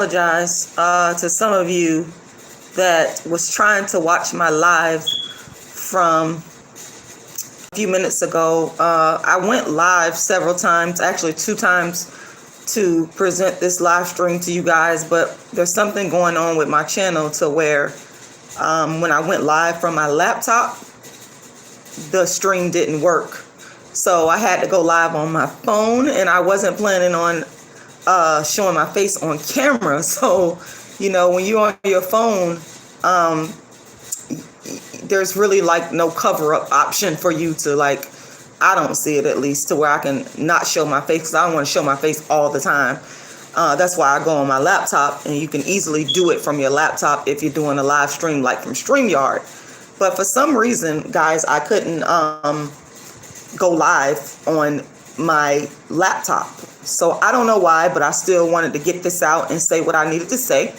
Apologize to some of you that was trying to watch my live from a few minutes ago. I went live several times, actually 2 times, to present this live stream to you guys, but there's something going on with my channel to where when I went live from my laptop, the stream didn't work. So I had to go live on my phone, and I wasn't planning on showing my face on camera. So, when you're on your phone, there's really like no cover up option for you to I don't see it, at least, to where I can not show my face, because I don't want to show my face all the time. That's why I go on my laptop, and you can easily do it from your laptop if you're doing a live stream like from StreamYard. But for some reason, guys, I couldn't go live on my laptop. So I don't know why, but I still wanted to get this out and say what I needed to say.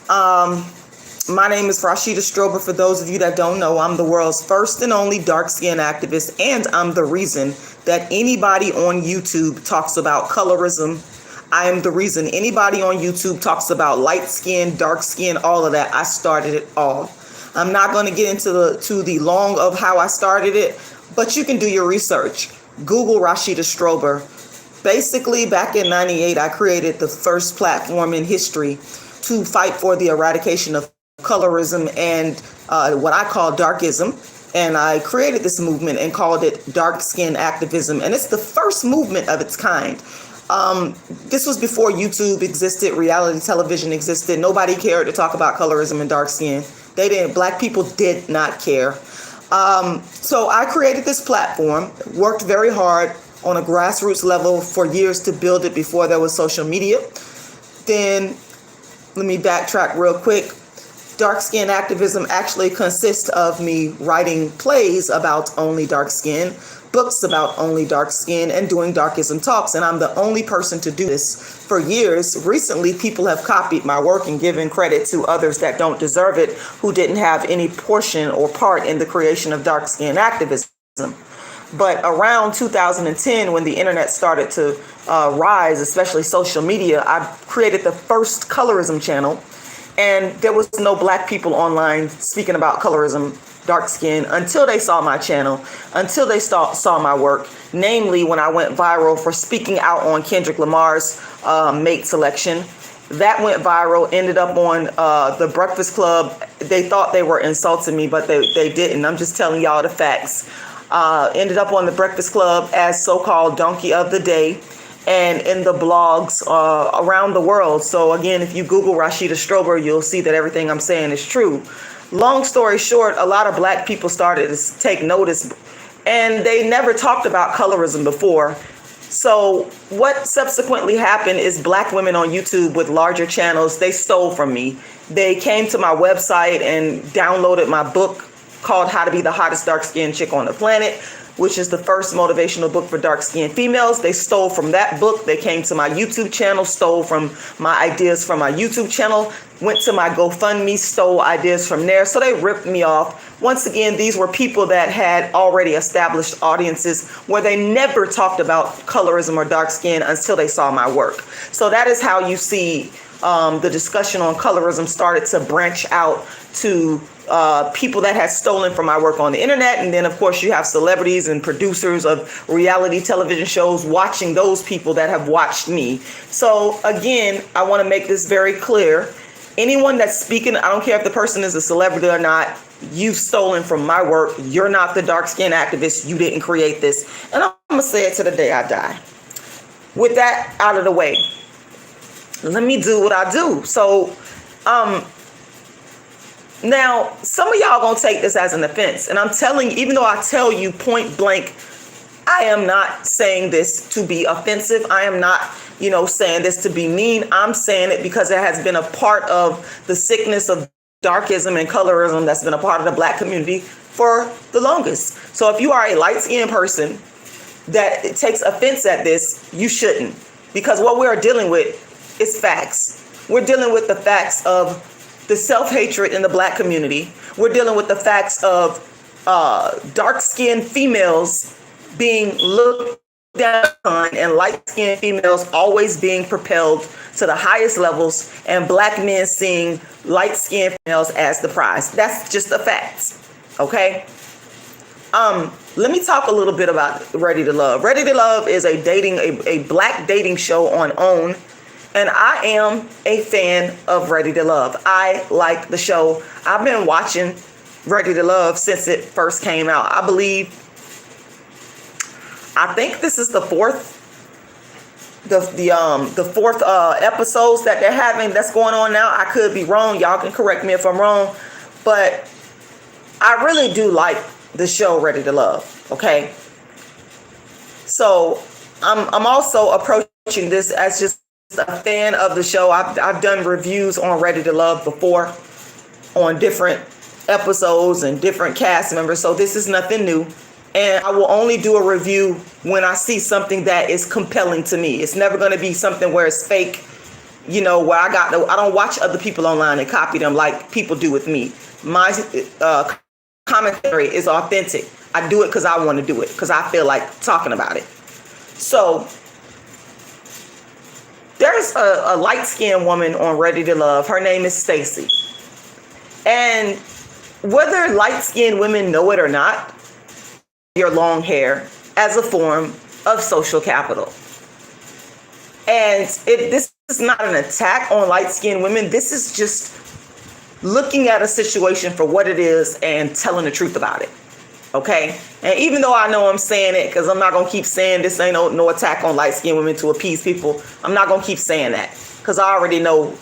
My name is Rashidalala. For those of you that don't know, I'm the world's first and only dark-skinned activist, and I'm the reason that anybody on YouTube talks about colorism. I am the reason anybody on YouTube talks about light skin, dark skin, all of that. I started it all. I'm not going to get into the long of how I started it, but you can do your research. Google Rashidalala. Basically, back in '98, I created the first platform in history to fight for the eradication of colorism and what I call darkism. And I created this movement and called it dark skin activism. And it's the first movement of its kind. This was before YouTube existed, reality television existed. Nobody cared to talk about colorism and dark skin. They didn't. Black people did not care. So I created this platform, worked very hard on a grassroots level for years to build it before there was social media. Then, let me backtrack real quick. Dark skin activism actually consists of me writing plays about only dark skin, books about only dark skin, and doing darkism talks. And I'm the only person to do this for years. Recently, people have copied my work and given credit to others that don't deserve it, who didn't have any portion or part in the creation of dark skin activism. But around 2010, when the internet started to rise, especially social media, I created the first colorism channel. And there was no black people online speaking about colorism, dark skin, until they saw my channel, until they saw my work. Namely, when I went viral for speaking out on Kendrick Lamar's mate selection. That went viral, ended up on the Breakfast Club. They thought they were insulting me, but they didn't. I'm just telling y'all the facts. Ended up on the Breakfast Club as so-called Donkey of the Day, and in the blogs around the world. So again, if you Google Rashidalala, you'll see that everything I'm saying is true. Long story short, a lot of black people started to take notice, and they never talked about colorism before. So what subsequently happened is black women on YouTube with larger channels, they stole from me. They came to my website and downloaded my book called How to Be the Hottest Dark-Skinned Chick on the Planet, which is the first motivational book for dark-skinned females. They stole from that book. They came to my YouTube channel, stole from my ideas from my YouTube channel, went to my GoFundMe, stole ideas from there. So they ripped me off. Once again, these were people that had already established audiences where they never talked about colorism or dark skin until they saw my work. So that is how you see the discussion on colorism started to branch out to people that had stolen from my work on the internet. And then, of course, you have celebrities and producers of reality television shows watching those people that have watched me. So, again, I want to make this very clear. Anyone that's speaking, I don't care if the person is a celebrity or not, you've stolen from my work. You're not the dark-skinned activist. You didn't create this. And I'm going to say it to the day I die. With that out of the way, let me do what I do. So, now, some of y'all gonna take this as an offense. And I'm telling you, even though I tell you point blank, I am not saying this to be offensive. I am not, saying this to be mean. I'm saying it because it has been a part of the sickness of darkism and colorism that's been a part of the black community for the longest. So if you are a light-skinned person that takes offense at this, you shouldn't. Because what we are dealing with is facts. We're dealing with the facts of the self-hatred in the black community. We're dealing with the facts of dark-skinned females being looked down and light-skinned females always being propelled to the highest levels and black men seeing light-skinned females as the prize. That's just a fact. Okay? Let me talk a little bit about Ready to Love. Ready to Love is a black dating show on OWN, and I am a fan of Ready to Love. I like the show. I've been watching Ready to Love since it first came out. I think this is the fourth episodes that they're having that's going on now. I could be wrong. Y'all can correct me if I'm wrong, but I really do like the show Ready to Love. Okay, so I'm also approaching this as just a fan of the show. I've done reviews on Ready to Love before on different episodes and different cast members, so this is nothing new. And I will only do a review when I see something that is compelling to me. It's never going to be something where it's fake, where I don't watch other people online and copy them like people do with me. My commentary is authentic. I do it because I want to do it, because I feel like talking about it. So there's a light-skinned woman on Ready to Love. Her name is Stacy. And whether light-skinned women know it or not, your long hair as a form of social capital. And this is not an attack on light-skinned women. This is just looking at a situation for what it is and telling the truth about it. Okay? And even though I know I'm saying it, because I'm not going to keep saying this ain't no attack on light-skinned women to appease people, I'm not going to keep saying that, because I already know,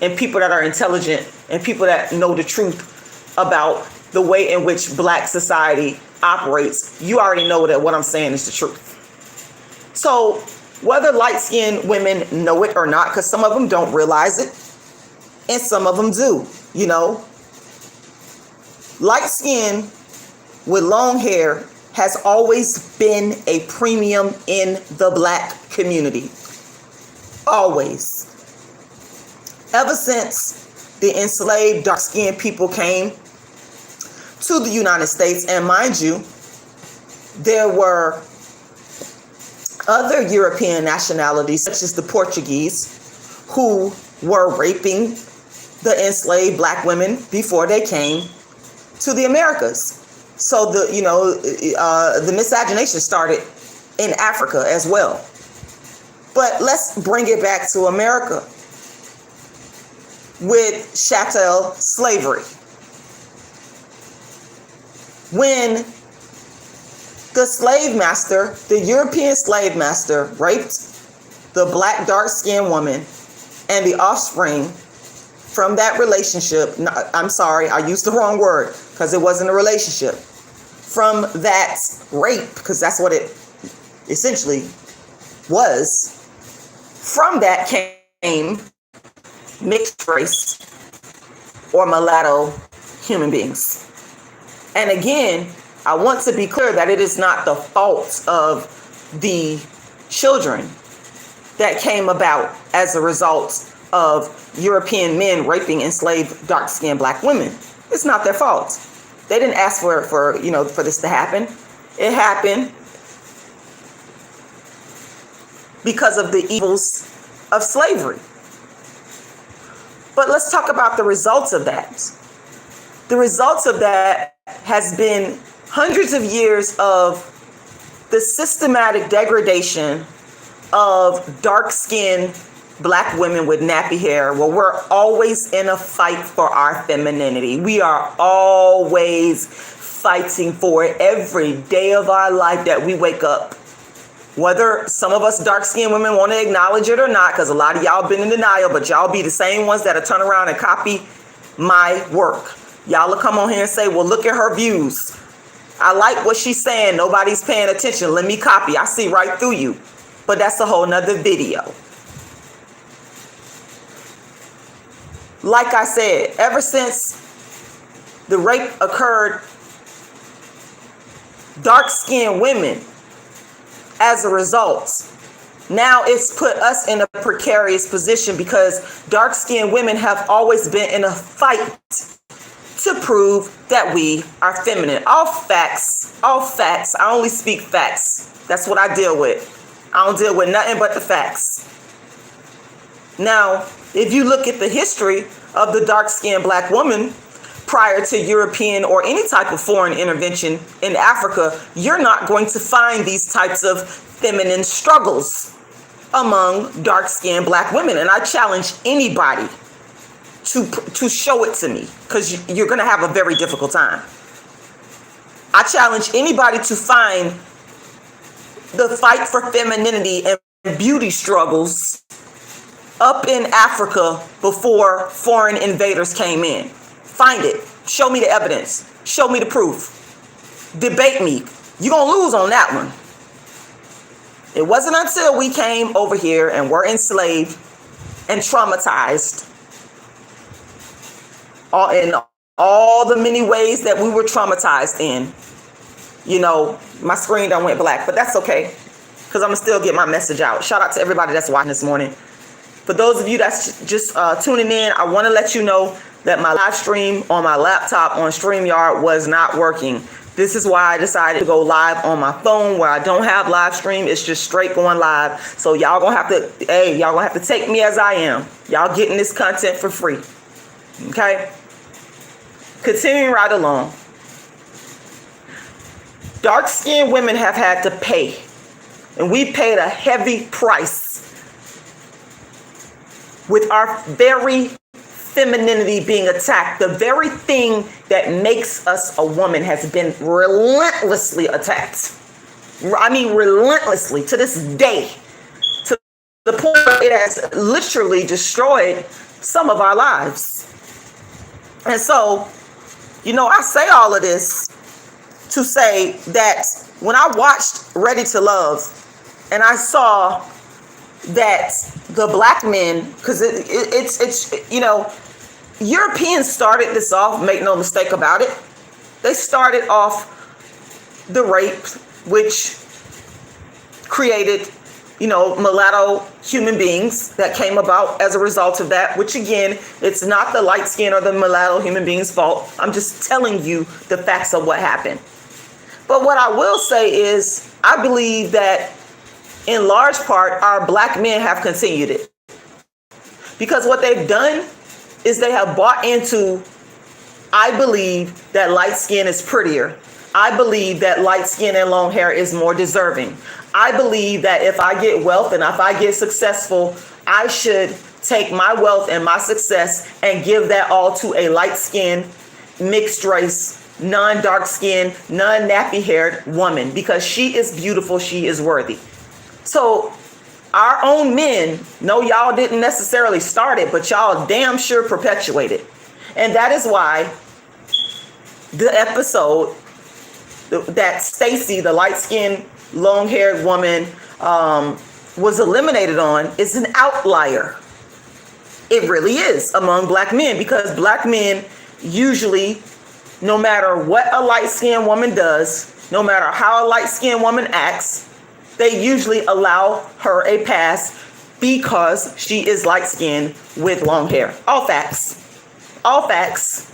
and people that are intelligent and people that know the truth about the way in which black society operates, you already know that what I'm saying is the truth. So whether light-skinned women know it or not, because some of them don't realize it and some of them do, light skin with long hair has always been a premium in the black community. Always. Ever since the enslaved dark-skinned people came to the United States, and mind you, there were other European nationalities, such as the Portuguese, who were raping the enslaved black women before they came to the Americas. So the miscegenation started in Africa as well. But let's bring it back to America with chattel slavery. When the slave master, the European slave master, raped the black dark-skinned woman and the offspring from that relationship, I'm sorry, I used the wrong word because it wasn't a relationship, from that rape, because that's what it essentially was, from that came mixed race or mulatto human beings. And again, I want to be clear that it is not the fault of the children that came about as a result of European men raping enslaved dark-skinned black women. It's not their fault. They didn't ask for this to happen. It happened because of the evils of slavery. But let's talk about the results of that. The results of that has been hundreds of years of the systematic degradation of dark-skinned black women with nappy hair, where we're always in a fight for our femininity. We are always fighting for it every day of our life that we wake up. Whether some of us dark-skinned women want to acknowledge it or not, because a lot of y'all been in denial, but y'all be the same ones that'll turn around and copy my work. Y'all will come on here and say, well, look at her views. I like what she's saying. Nobody's paying attention. Let me copy. I see right through you. But that's a whole nother video. Like I said, ever since the rape occurred, dark-skinned women, as a result, now it's put us in a precarious position because dark-skinned women have always been in a fight to prove that we are feminine. All facts. I only speak facts. That's what I deal with. I don't deal with nothing but the facts. Now, if you look at the history of the dark-skinned black woman prior to European or any type of foreign intervention in Africa, you're not going to find these types of feminine struggles among dark-skinned black women. And I challenge anybody to show it to me, because you're going to have a very difficult time. I challenge anybody to find the fight for femininity and beauty struggles up in Africa before foreign invaders came in. Find it. Show me the evidence. Show me the proof. Debate me. You're going to lose on that one. It wasn't until we came over here and were enslaved and traumatized in all the many ways that we were traumatized in. You know, my screen done went black, but that's okay, because I'm going to still get my message out. Shout out to everybody that's watching this morning. For those of you that's just tuning in, I want to let you know that my live stream on my laptop on StreamYard was not working. This is why I decided to go live on my phone, where I don't have live stream. It's just straight going live. So y'all gonna have to take me as I am. Y'all getting this content for free. Okay? Continuing right along. Dark-skinned women have had to pay, and we paid a heavy price with our very femininity being attacked. The very thing that makes us a woman has been relentlessly attacked. I mean, relentlessly, to this day, to the point where it has literally destroyed some of our lives. And so, you know, I say all of this to say that when I watched Ready to Love and I saw that the black men, because it's you know, Europeans started this off, make no mistake about it. They started off the rape, which created, you know, mulatto human beings that came about as a result of that, which again, it's not the light skin or the mulatto human beings' fault. I'm just telling you the facts of what happened. But what I will say is, I believe that in large part, our black men have continued it. Because what they've done is they have bought into, I believe that light skin is prettier. I believe that light skin and long hair is more deserving. I believe that if I get wealth and if I get successful, I should take my wealth and my success and give that all to a light skinned, mixed race, non-dark skinned, non-nappy haired woman, because she is beautiful, she is worthy. So our own men, no, y'all didn't necessarily start it, but y'all damn sure perpetuate it. And that is why the episode that Stacy, the light-skinned, long-haired woman, was eliminated on is an outlier. It really is among black men, because black men usually, no matter what a light-skinned woman does, no matter how a light-skinned woman acts, they usually allow her a pass because she is light-skinned with long hair. All facts. All facts.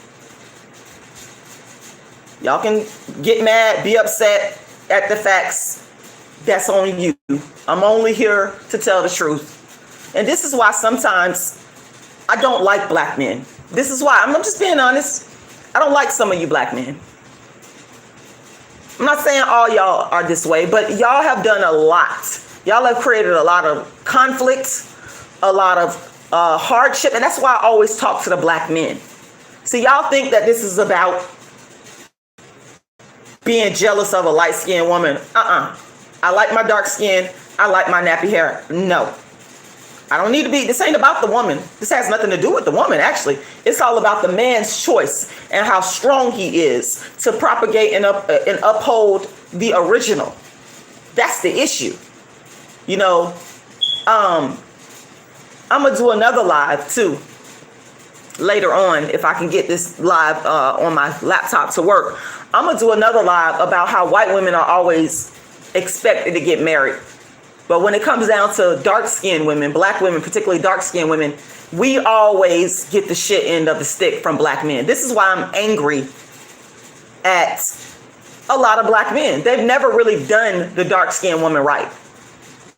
Y'all can get mad, be upset at the facts. That's on you. I'm only here to tell the truth. And this is why sometimes I don't like black men. This is why, I'm just being honest. I don't like some of you black men. I'm not saying all y'all are this way, but y'all have done a lot. Y'all have created a lot of conflict, a lot of hardship, and that's why I always talk to the black men. See, y'all think that this is about being jealous of a light-skinned woman. I like my dark skin. I like my nappy hair. No. I don't need to be, this ain't about the woman. This has nothing to do with the woman, actually. It's all about the man's choice and how strong he is to propagate and uphold the original. That's the issue. You know, I'm going to do another live, too, later on, if I can get this live on my laptop to work. I'm going to do another live about how white women are always expected to get married. But when it comes down to dark-skinned women, black women, particularly dark-skinned women, we always get the shit end of the stick from black men. This is why I'm angry at a lot of black men. They've never really done the dark-skinned woman right.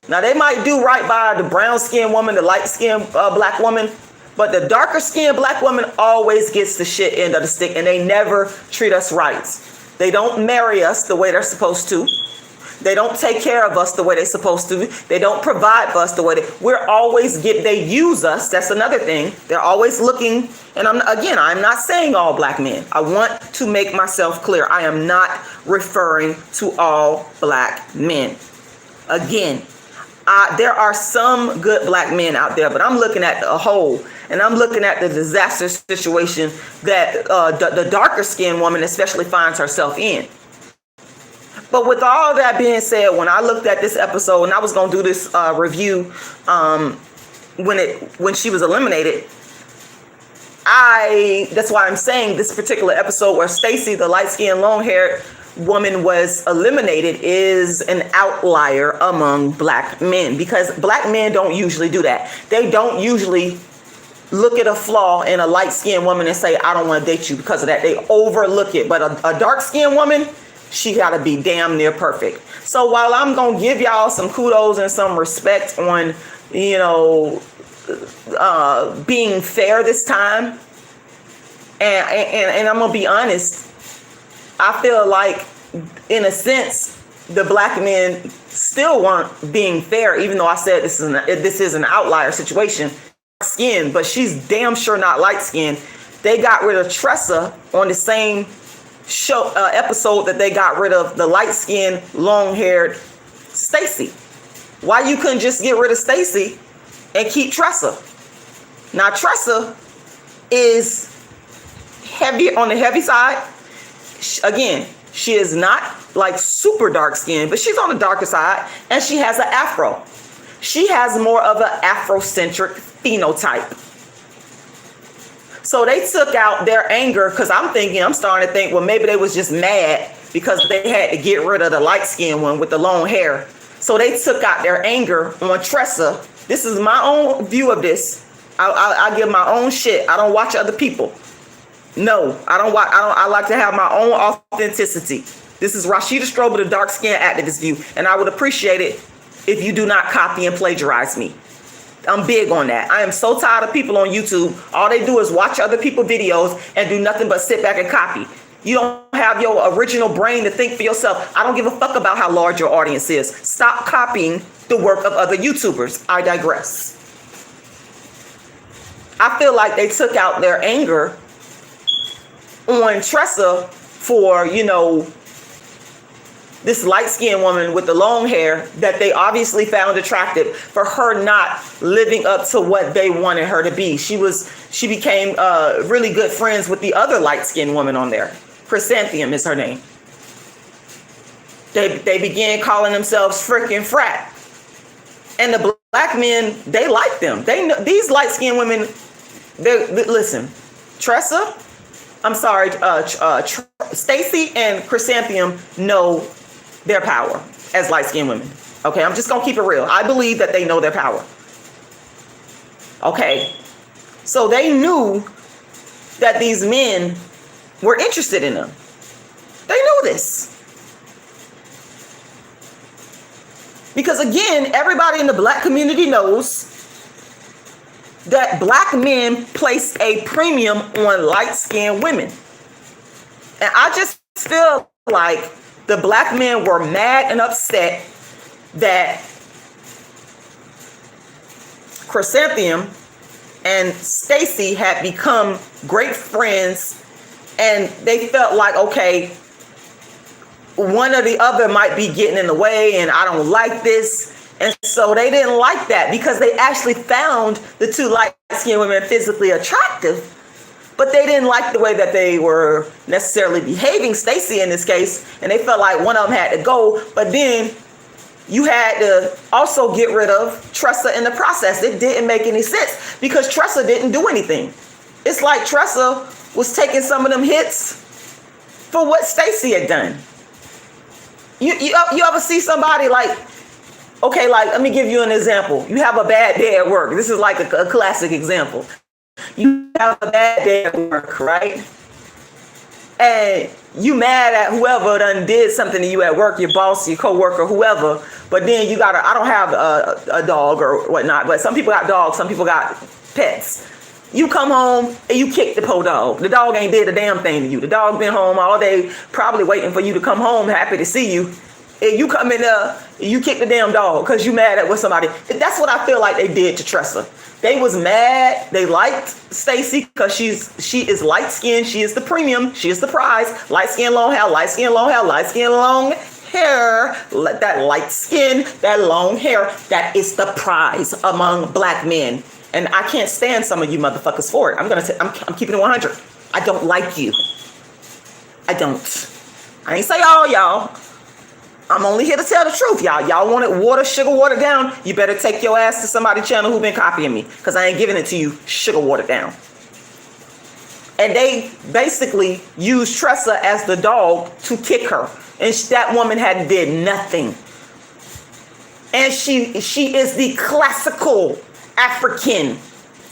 Now, they might do right by the brown-skinned woman, the light-skinned black woman, but the darker-skinned black woman always gets the shit end of the stick, and they never treat us right. They don't marry us the way they're supposed to. They don't take care of us the way they're supposed to. They don't provide for us the way they use us. That's another thing. They're always looking, and I'm not saying all black men. I want to make myself clear. I am not referring to all black men. Again, there are some good black men out there, but I'm looking at the whole, and I'm looking at the disaster situation that the darker skinned woman especially finds herself in. But with all that being said, when I looked at this episode, and I was going to do this review when she was eliminated, that's why I'm saying this particular episode where Stacy, the light-skinned, long-haired woman, was eliminated, is an outlier among black men, because black men don't usually do that. They don't usually look at a flaw in a light-skinned woman and say, I don't want to date you because of that. They overlook it. But a dark-skinned woman, she got to be damn near perfect. So while I'm going to give y'all some kudos and some respect on, being fair this time, and I'm going to be honest, I feel like, in a sense, the black men still weren't being fair, even though I said this is an outlier situation. Skin, but she's damn sure not light skinned. They got rid of Tressa on the same show episode that they got rid of the light skinned, long haired Stacy. Why you couldn't just get rid of Stacy and keep Tressa? Now Tressa is heavy on the heavy side. Again, she is not like super dark skinned, but she's on the darker side, and she has an afro. She has more of an Afrocentric phenotype. So they took out their anger, because I'm starting to think, well, maybe they was just mad because they had to get rid of the light-skinned one with the long hair. So they took out their anger on Tressa. This is my own view of this. I give my own shit. I don't watch other people. No, I don't watch. I like to have my own authenticity. This is Rashida Strober, the dark-skinned activist view, and I would appreciate it if you do not copy and plagiarize me. I'm big on that. I am so tired of people on YouTube. All they do is watch other people's videos and do nothing but sit back and copy. You don't have your original brain to think for yourself. I don't give a fuck about how large your audience is. Stop copying the work of other YouTubers. I digress. I feel like they took out their anger on Tressa for, this light-skinned woman with the long hair that they obviously found attractive, for her not living up to what they wanted her to be. She became really good friends with the other light-skinned woman on there. Chrysanthemum is her name. They began calling themselves frickin' frat. And the black men, they like them. They know these light-skinned women. Listen, Stacy and Chrysanthemum know their power as light-skinned women. Okay, I'm just gonna keep it real. I believe that they know their power. Okay, so they knew that these men were interested in them. They knew this. Because again, everybody in the black community knows that black men place a premium on light-skinned women. And I just feel like the black men were mad and upset that Chrysanthemum and Stacy had become great friends, and they felt like, okay, one or the other might be getting in the way, and I don't like this. And so they didn't like that, because they actually found the two light-skinned women physically attractive, but they didn't like the way that they were necessarily behaving, Stacy in this case, and they felt like one of them had to go. But then you had to also get rid of Tressa in the process. It didn't make any sense, because Tressa didn't do anything. It's like Tressa was taking some of them hits for what Stacy had done. You ever see somebody like, okay, like, let me give you an example. You have a bad day at work. This is like a classic example. You have a bad day at work, right? and you mad at whoever done did something to you at work, your boss, your coworker, whoever, but then you gotta, I don't have a dog or whatnot, but some people got dogs, some people got pets. You come home and you kick the poor dog. The dog ain't did a damn thing to you. The dog been home all day, probably waiting for you to come home, happy to see you. And you come in there, you kick the damn dog because you mad at what somebody. That's what I feel like they did to Tressa. They was mad. They liked Stacey because she is light skinned. She is the premium. She is the prize. Light skin, long hair. Light skin, long hair. Light skin, long hair. That light skin, that long hair. That is the prize among black men. And I can't stand some of you motherfuckers for it. I'm keeping it 100. I don't like you. I don't. I ain't say all y'all. I'm only here to tell the truth, y'all. Y'all want it sugar watered down? You better take your ass to somebody's channel who been copying me, because I ain't giving it to you sugar watered down. And they basically used Tressa as the dog to kick her, and that woman hadn't did nothing. And she is the classical African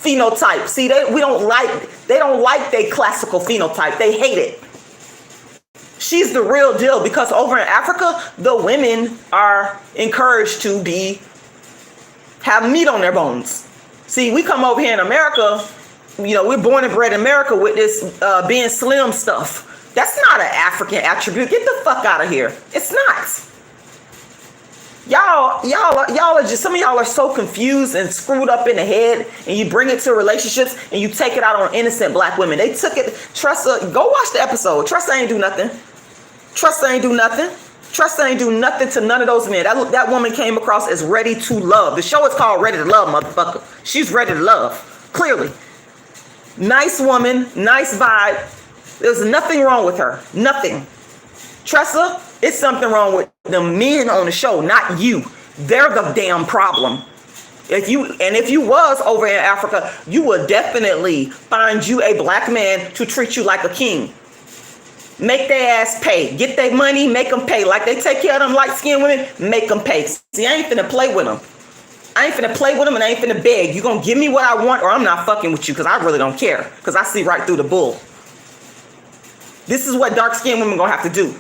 phenotype. See, they don't like their classical phenotype. They hate it. She's the real deal, because over in Africa, the women are encouraged to have meat on their bones. See, we come over here in America, we're born and bred in America with this being slim stuff. That's not an African attribute. Get the fuck out of here. It's not. Y'all are just, some of y'all are so confused and screwed up in the head, and you bring it to relationships and you take it out on innocent black women. They took it. Tressa, go watch the episode. Tressa ain't do nothing. Tressa ain't do nothing. Tressa ain't do nothing to none of those men. That woman came across as ready to love. The show is called Ready to Love, motherfucker. She's ready to love. Clearly. Nice woman, nice vibe. There's nothing wrong with her. Nothing. Tressa, it's something wrong with the men on the show, not you. They're the damn problem. If you was over in Africa, you would definitely find you a black man to treat you like a king. Make their ass pay. Get their money, make them pay. Like they take care of them light-skinned women, make them pay. See, I ain't finna play with them. I ain't finna play with them, and I ain't finna beg. You gonna give me what I want, or I'm not fucking with you, because I really don't care, because I see right through the bull. This is what dark-skinned women gonna have to do.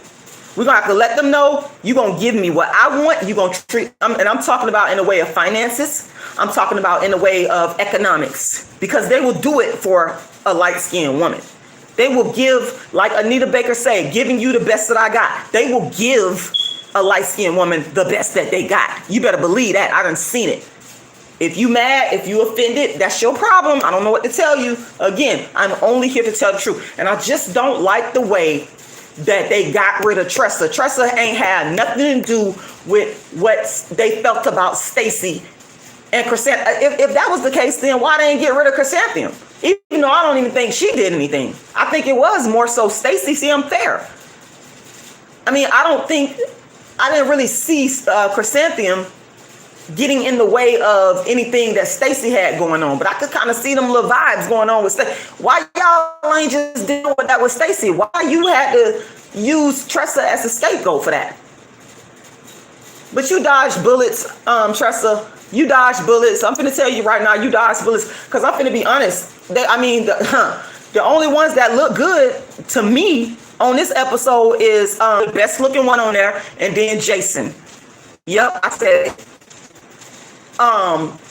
We're gonna have to let them know you gonna give me what I want. You gonna treat, and I'm talking about in the way of finances. I'm talking about in the way of economics, because they will do it for a light-skinned woman. They will give, like Anita Baker said, giving you the best that I got. They will give a light-skinned woman the best that they got. You better believe that. I done seen it. If you mad, if you offended, that's your problem. I don't know what to tell you. Again, I'm only here to tell the truth. And I just don't like the way that they got rid of Tressa. Tressa ain't had nothing to do with what they felt about Stacey and Chrysanthemum. If that was the case, then why they didn't get rid of Chrysanthemum? Even though I don't even think she did anything. I think it was more so Stacey. See, I'm fair. I mean, I didn't really see Chrysanthemum getting in the way of anything that Stacey had going on, but I could kind of see them little vibes going on with Stacey. Why y'all ain't just dealing with that with Stacey? Why you had to use Tressa as a scapegoat for that? But you dodged bullets, Tressa. You dodged bullets. I'm finna tell you right now, you dodged bullets, because I'm finna be honest. The only ones that look good to me on this episode is the best looking one on there, and then Jason. Yep, I said it.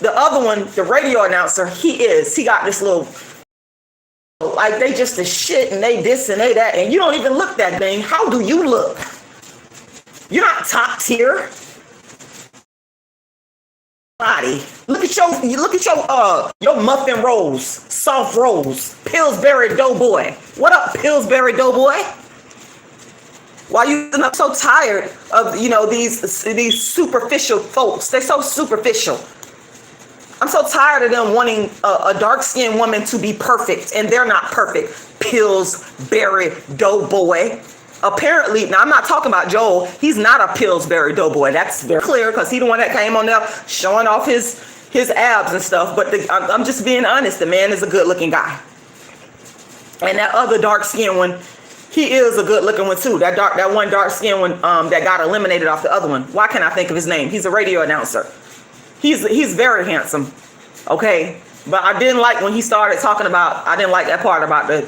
The other one, the radio announcer, he got this little, like, they just the shit, and they this and they that, and you don't even look that thing. How do you look? You're not top tier. Body. Look at your muffin rolls, soft rolls, Pillsbury Doughboy. What up, Pillsbury Doughboy? Why you? I'm so tired of these superficial folks. They're so superficial. I'm so tired of them wanting a dark-skinned woman to be perfect, and they're not perfect. Pillsbury Doughboy. Apparently, now I'm not talking about Joel. He's not a Pillsbury Doughboy. That's very clear, because he's the one that came on there showing off his abs and stuff. But I'm just being honest. The man is a good-looking guy. And that other dark-skinned one, he is a good-looking one too. That one dark-skinned one that got eliminated off the other one. Why can't I think of his name? He's a radio announcer. He's very handsome. Okay, but I didn't like when he started talking about. I didn't like that part about the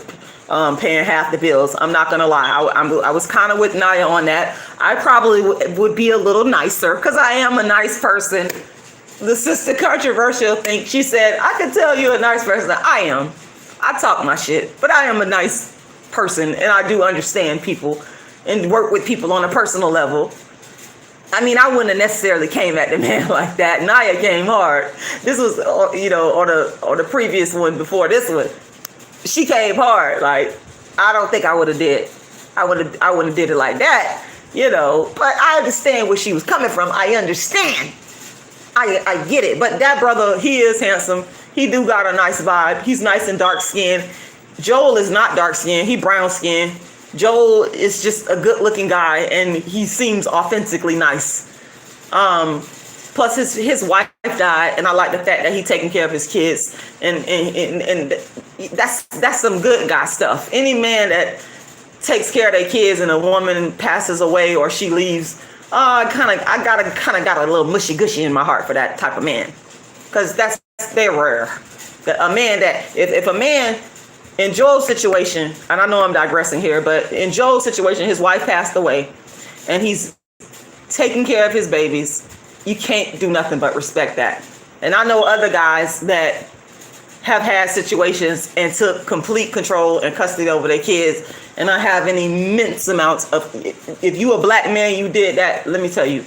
paying half the bills. I'm not gonna lie. I was kind of with Naya on that. I probably would be a little nicer because I am a nice person. The sister controversial thing, she said, I can tell you're a nice person. I am. I talk my shit, but I am a nice person, and I do understand people and work with people on a personal level. I mean, I wouldn't have necessarily came at the man like that. Naya came hard. This was, on the previous one before this one. She came hard. Like, I don't think I would have did. I wouldn't have did it like that, But I understand where she was coming from. I understand. I get it. But that brother, he is handsome. He do got a nice vibe. He's nice and dark skinned. Joel is not dark skinned. He brown skinned. Joel is just a good looking guy, and he seems authentically nice. Plus his wife died, and I like the fact that he taking care of his kids, and that's some good guy stuff. Any man that takes care of their kids and a woman passes away or she leaves, I got a little mushy gushy in my heart for that type of man, because they're rare. A man that if a man in Joel's situation, and I know I'm digressing here, but in Joel's situation, his wife passed away, and he's taking care of his babies. You can't do nothing but respect that. And I know other guys that have had situations and took complete control and custody over their kids, and I have an immense amount of, if you a black man, you did that, let me tell you,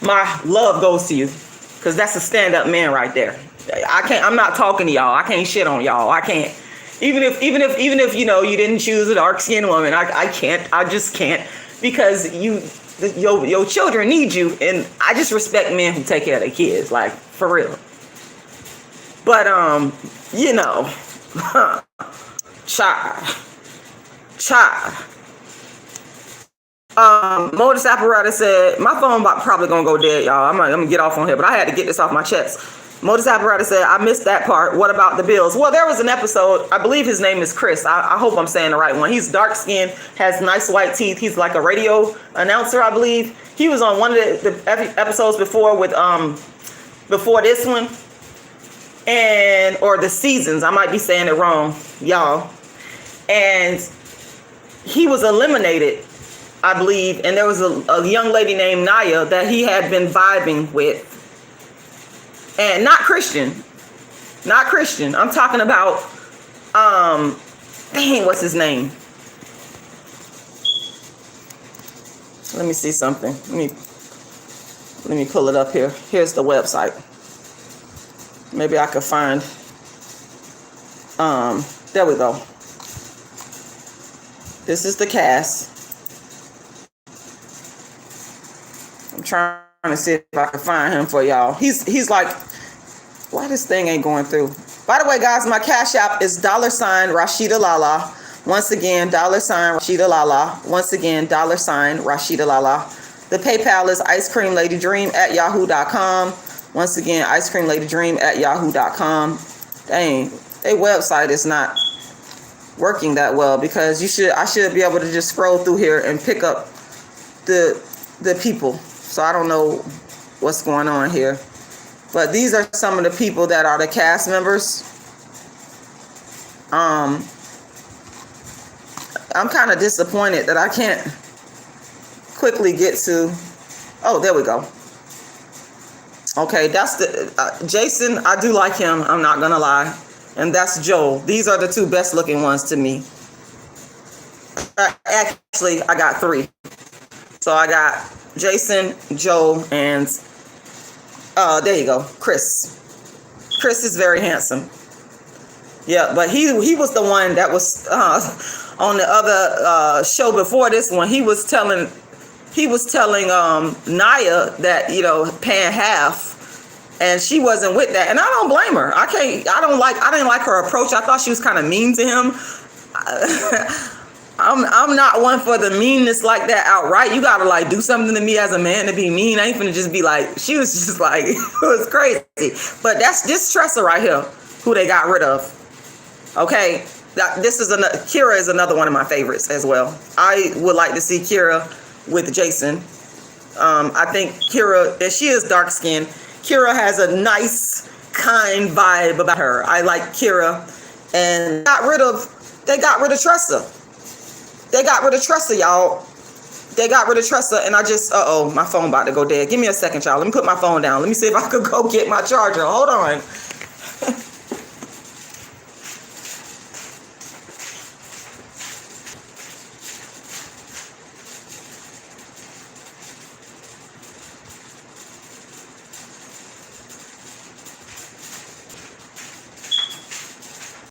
my love goes to you, because that's a stand-up man right there. I'm not talking to y'all. I can't shit on y'all. I can't. Even if you didn't choose a dark-skinned woman, I can't. I just can't, because your children need you, and I just respect men who take care of their kids, like, for real. But child. Modus Apparatus said, my phone probably gonna go dead, y'all. I'm gonna get off on here, but I had to get this off my chest. Modus Apparatus said, I missed that part. What about the bills? Well, there was an episode, I believe his name is Chris. I hope I'm saying the right one. He's dark skinned, has nice white teeth. He's like a radio announcer, I believe. He was on one of the episodes before this one, or the seasons. I might be saying it wrong, y'all. And he was eliminated, I believe. And there was a young lady named Naya that he had been vibing with. And not Christian. I'm talking about, what's his name? Let me see something. Let me pull it up here. Here's the website. Maybe I could find, there we go. This is the cast. I'm trying to see if I can find him for y'all. He's like, why this thing ain't going through? By the way, guys, my Cash App is $rashidalala. Once again, $rashidalala. Once again, $rashidalala. The PayPal is icecreamladydream@yahoo.com. Once again, icecreamladydream@yahoo.com. Dang, their website is not working that well, because I should be able to just scroll through here and pick up the people. So I don't know what's going on here. But these are some of the people that are the cast members. I'm kind of disappointed that I can't quickly get to. Oh, there we go. Okay, that's the Jason. I do like him. I'm not gonna lie. And that's Joel. These are the two best looking ones to me. Actually, I got three. So I got Jason, Joel, and there you go, Chris. Chris is very handsome. Yeah, but he was the one that was on the other show before this one. He was telling Naya that, paying half, and she wasn't with that. And I don't blame her. I didn't like her approach. I thought she was kind of mean to him. I'm not one for the meanness like that outright. You gotta like do something to me as a man to be mean. I ain't finna just be like, she was just like, it was crazy. But that's this Tressa right here, who they got rid of. Okay, Kira is another one of my favorites as well. I would like to see Kira with Jason. I think Kira, and she is dark skinned. Kira has a nice, kind vibe about her. I like Kira, and got rid of They got rid of Tressa. They got rid of Tressa, y'all. They got rid of Tressa, and I just, my phone about to go dead. Give me a second, y'all. Let me put my phone down. Let me see if I could go get my charger. Hold on.